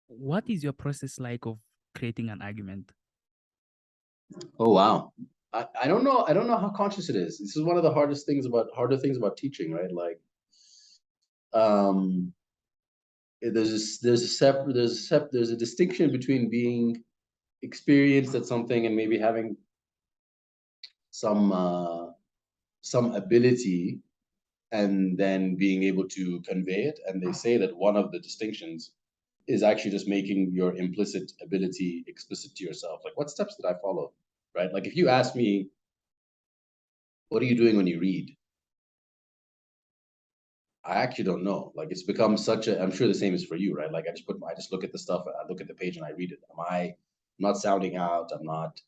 What is your process like of creating an argument? Oh wow. I don't know. I don't know how conscious it is. This is one of the harder things about teaching, right? Like um there's a distinction between being experienced at something and maybe having some some ability and then being able to convey it. And they say that one of the distinctions is actually just making your implicit ability explicit to yourself. Like, what steps did I follow? Right? Like, if you ask me, what are you doing when you read? I actually don't know. Like, it's become such a. I'm sure the same is for you, right? Like, I just look at the stuff, I look at the page, and I read it. I'm not sounding out. I'm not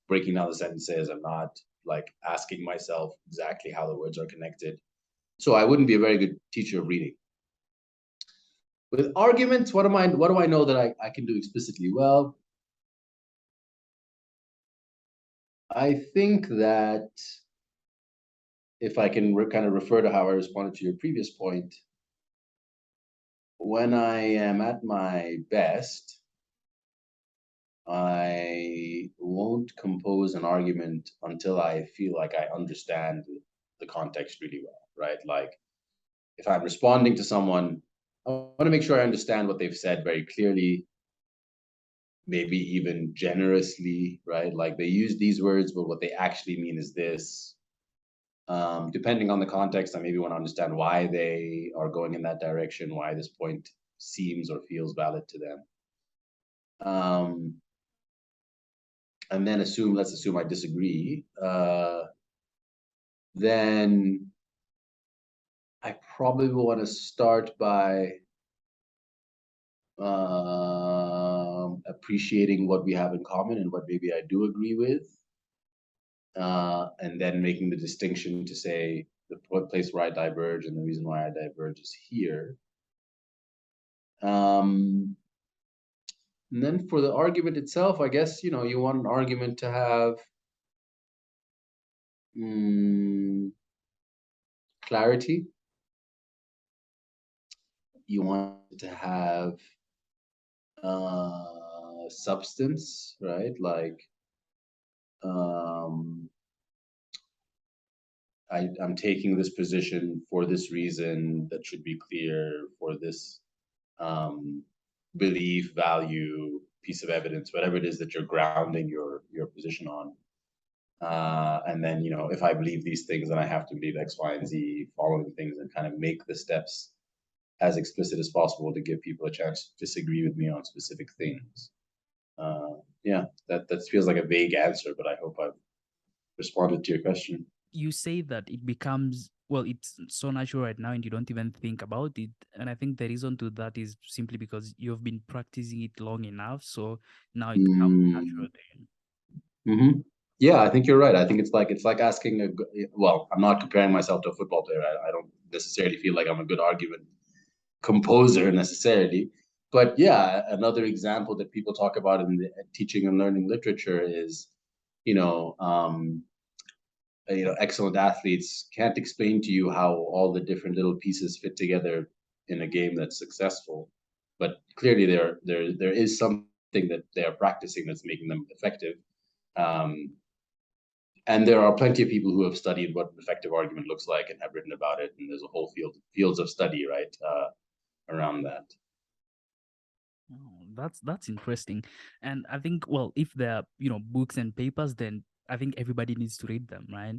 breaking down the sentences. I'm not like asking myself exactly how the words are connected. So I wouldn't be a very good teacher of reading. With arguments, what do I know that I can do explicitly? Well, I think that if I can kind of refer to how I responded to your previous point, when I am at my best, I won't compose an argument until I feel like I understand the context really well, right? Like if I'm responding to someone, I want to make sure I understand what they've said very clearly, maybe even generously, right? Like they use these words, but what they actually mean is this. Depending on the context, I maybe want to understand why they are going in that direction, why this point seems or feels valid to them. And then let's assume I disagree. Then I probably want to start by appreciating what we have in common and what maybe I do agree with, and then making the distinction to say the place where I diverge and the reason why I diverge is here. Um, and then for the argument itself, I guess you want an argument to have clarity. You want it to have substance, right? Like um, I'm taking this position for this reason that should be clear for this um, belief, value, piece of evidence, whatever it is that you're grounding your position on. And then, if I believe these things, then I have to believe X, Y, and Z, following things, and kind of make the steps as explicit as possible to give people a chance to disagree with me on specific things. Yeah, that feels like a vague answer, but I hope I've responded to your question. You say that it becomes, well, it's so natural right now and you don't even think about it. And I think the reason to that is simply because you've been practicing it long enough. So now it becomes natural Mm, then. hmm Yeah, I think you're right. I think it's like asking well, I'm not comparing myself to a football player. I don't necessarily feel like I'm a good argument composer necessarily. But yeah, another example that people talk about in the teaching and learning literature is, you know, um, excellent athletes can't explain to you how all the different little pieces fit together in a game that's successful. But clearly, there is something that they are practicing that's making them effective. Um, and there are plenty of people who have studied what an effective argument looks like and have written about it. And there's a whole fields of study, right, around that. Oh, that's interesting. And I think, well, if there are, books and papers, then I think everybody needs to read them, right?